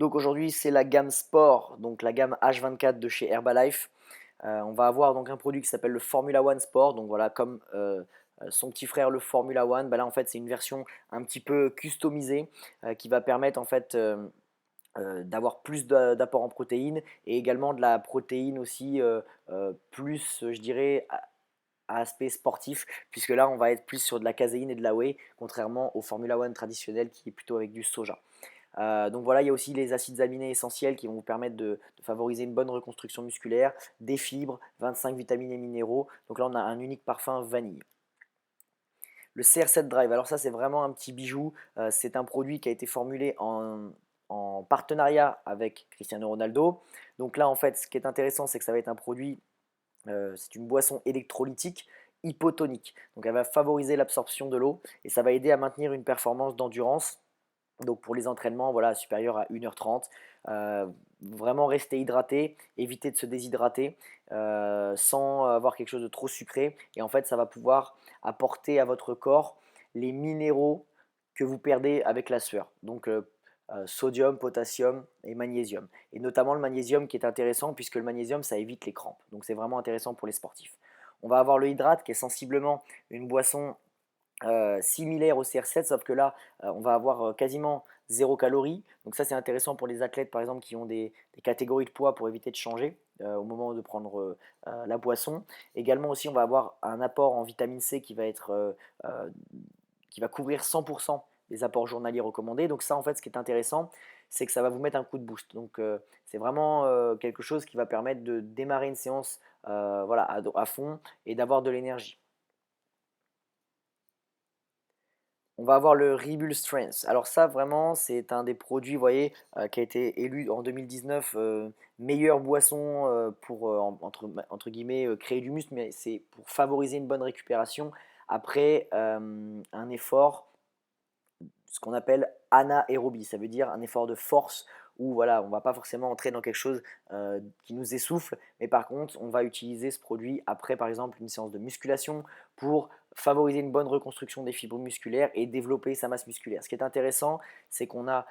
Donc aujourd'hui, c'est la gamme Sport, donc la gamme H24 de chez Herbalife. On va avoir donc un produit qui s'appelle le Formula One Sport. Donc voilà, comme son petit frère le Formula One, bah là en fait c'est une version un petit peu customisée qui va permettre en fait d'avoir plus d'apport en protéines et également de la protéine aussi plus, je dirais, à aspect sportif, puisque là on va être plus sur de la caséine et de la whey, contrairement au Formula One traditionnel qui est plutôt avec du soja. Donc voilà, il y a aussi les acides aminés essentiels qui vont vous permettre de favoriser une bonne reconstruction musculaire, des fibres, 25 vitamines et minéraux. Donc là, on a un unique parfum vanille. Le CR7 Drive, alors ça c'est vraiment un petit bijou. C'est un produit qui a été formulé en partenariat avec Cristiano Ronaldo. Donc là, en fait, ce qui est intéressant, c'est que ça va être un produit, c'est une boisson électrolytique hypotonique. Donc elle va favoriser l'absorption de l'eau et ça va aider à maintenir une performance d'endurance donc pour les entraînements voilà, supérieurs à 1h30, vraiment rester hydraté, éviter de se déshydrater sans avoir quelque chose de trop sucré. Et en fait, ça va pouvoir apporter à votre corps les minéraux que vous perdez avec la sueur. Donc sodium, potassium et magnésium. Et notamment le magnésium qui est intéressant puisque le magnésium, ça évite les crampes. Donc c'est vraiment intéressant pour les sportifs. On va avoir le hydrate qui est sensiblement une boisson similaire au CR7, sauf que là, on va avoir quasiment zéro calorie. Donc ça, c'est intéressant pour les athlètes, par exemple, qui ont des catégories de poids pour éviter de changer au moment de prendre la boisson. Également aussi, on va avoir un apport en vitamine C qui va être qui va couvrir 100% des apports journaliers recommandés. Donc ça, en fait, ce qui est intéressant, c'est que ça va vous mettre un coup de boost. Donc c'est vraiment quelque chose qui va permettre de démarrer une séance voilà, à fond et d'avoir de l'énergie. On va avoir le Rebuild Strength. Alors ça, vraiment, c'est un des produits, vous voyez, qui a été élu en 2019 meilleure boisson pour, entre guillemets, créer du muscle, mais c'est pour favoriser une bonne récupération après un effort ce qu'on appelle anaérobie, ça veut dire un effort de force où voilà, on ne va pas forcément entrer dans quelque chose qui nous essouffle, mais par contre, on va utiliser ce produit après, par exemple, une séance de musculation pour favoriser une bonne reconstruction des fibres musculaires et développer sa masse musculaire. Ce qui est intéressant, c'est qu'on a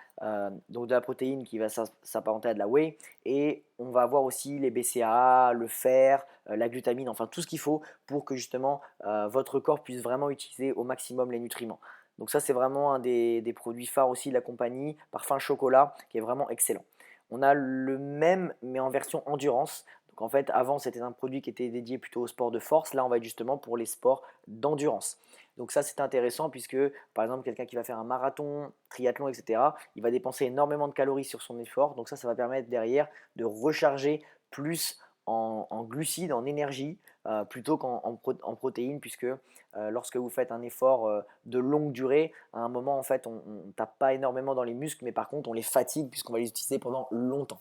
donc de la protéine qui va s'apparenter à de la whey et on va avoir aussi les BCAA, le fer, la glutamine, enfin tout ce qu'il faut pour que justement votre corps puisse vraiment utiliser au maximum les nutriments. Donc ça, c'est vraiment un des produits phares aussi de la compagnie, parfum chocolat, qui est vraiment excellent. On a le même, mais en version endurance. Donc en fait, avant, c'était un produit qui était dédié plutôt au sport de force. Là, on va être justement pour les sports d'endurance. Donc ça, c'est intéressant puisque, par exemple, quelqu'un qui va faire un marathon, triathlon, etc., il va dépenser énormément de calories sur son effort. Donc ça va permettre derrière de recharger plus en glucides, en énergie, plutôt qu'en protéines, puisque lorsque vous faites un effort de longue durée, à un moment, en fait, on ne tape pas énormément dans les muscles, mais par contre, on les fatigue puisqu'on va les utiliser pendant longtemps.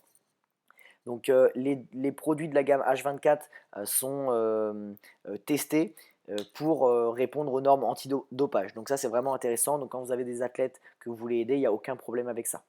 Donc, les produits de la gamme H24 sont testés pour répondre aux normes antidopage. Donc ça, c'est vraiment intéressant. Donc quand vous avez des athlètes que vous voulez aider, il n'y a aucun problème avec ça.